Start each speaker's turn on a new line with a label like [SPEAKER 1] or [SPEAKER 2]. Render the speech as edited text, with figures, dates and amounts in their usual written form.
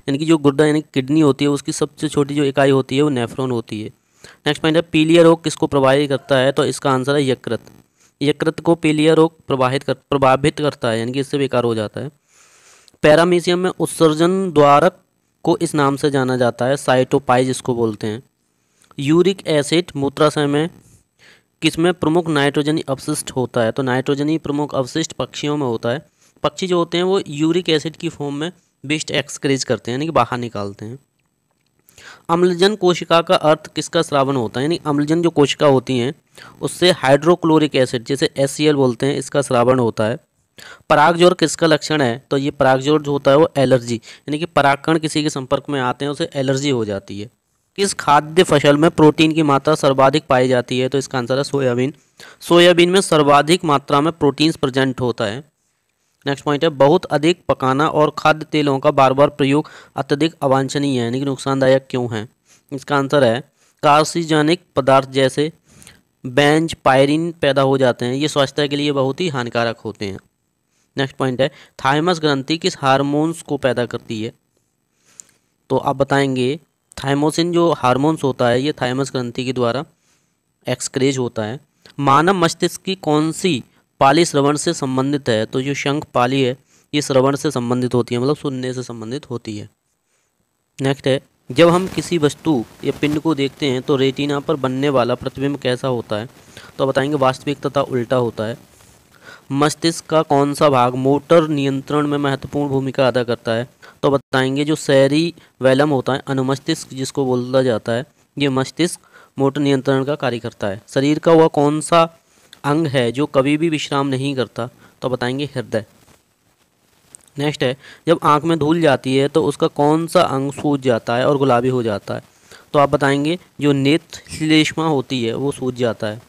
[SPEAKER 1] यानी कि जो गुर्दा यानी किडनी होती है उसकी सबसे छोटी जो इकाई होती है वो नेफ्रॉन होती है। नेक्स्ट पॉइंट है पीलिया रोग किसको प्रभावित करता है, तो इसका आंसर है यकृत। यकृत को पीलिया रोग प्रभावित करता है, यानी कि इससे बेकार हो जाता है। पैरामीशियम में उत्सर्जन द्वारक को इस नाम से जाना जाता है, साइटोपाइज इसको बोलते हैं। यूरिक एसिड मूत्राशय में किसमें प्रमुख नाइट्रोजनी अपशिष्ट होता है, तो नाइट्रोजनी प्रमुख अपशिष्ट पक्षियों में होता है। पक्षी जो होते हैं वो यूरिक एसिड की फॉर्म में वेस्ट एक्सक्रीज करते हैं, यानी कि बाहर निकालते हैं। अम्लजन कोशिका का अर्थ किसका स्रावन होता है, यानी अम्लजन जो कोशिका होती हैं उससे हाइड्रोक्लोरिक एसिड जैसे HCl बोलते हैं इसका स्रावन होता है। परागज्वर किसका लक्षण है, तो ये परागज्वर जो होता है वो एलर्जी, यानी कि परागकण किसी के संपर्क में आते हैं उसे एलर्जी हो जाती है। किस खाद्य फसल में प्रोटीन की मात्रा सर्वाधिक पाई जाती है, तो इसका आंसर है सोयाबीन। सोयाबीन में सर्वाधिक मात्रा में प्रोटीन्स प्रेजेंट होता है। नेक्स्ट पॉइंट है बहुत अधिक पकाना और खाद्य तेलों का बार बार प्रयोग अत्यधिक अवांछनीय है, यानी कि नुकसानदायक क्यों है। इसका आंसर है कार्सिनोजेनिक पदार्थ जैसे बेंज पायरिन पैदा हो जाते हैं, ये स्वास्थ्य के लिए बहुत ही हानिकारक होते हैं। नेक्स्ट पॉइंट है थाइमस ग्रंथि किस हार्मोन्स को पैदा करती है, तो आप बताएंगे थाइमोसिन जो हार्मोन्स होता है ये थाइमस ग्रंथि के द्वारा एक्सक्रेज होता है। मानव मस्तिष्क की कौन सी पाली श्रवण से संबंधित है, तो जो शंख पाली है ये श्रवण से संबंधित होती है, मतलब सुनने से संबंधित होती है। नेक्स्ट है जब हम किसी वस्तु या पिंड को देखते हैं तो रेटिना पर बनने वाला प्रतिबिंब कैसा होता है, तो बताएंगे वास्तविक तथा उल्टा होता है। मस्तिष्क का कौन सा भाग मोटर नियंत्रण में महत्वपूर्ण भूमिका अदा करता है, तो बताएंगे जो सेरिबैलम होता है अनुमस्तिष्क जिसको बोला जाता है, ये मस्तिष्क मोटर नियंत्रण का कार्य करता है। शरीर का वह कौन सा अंग है जो कभी भी विश्राम नहीं करता, तो बताएंगे हृदय। नेक्स्ट है जब आँख में धूल जाती है तो उसका कौन सा अंग सूज जाता है और गुलाबी हो जाता है, तो आप बताएंगे जो नेत्र श्लेष्मा होती है वो सूज जाता है।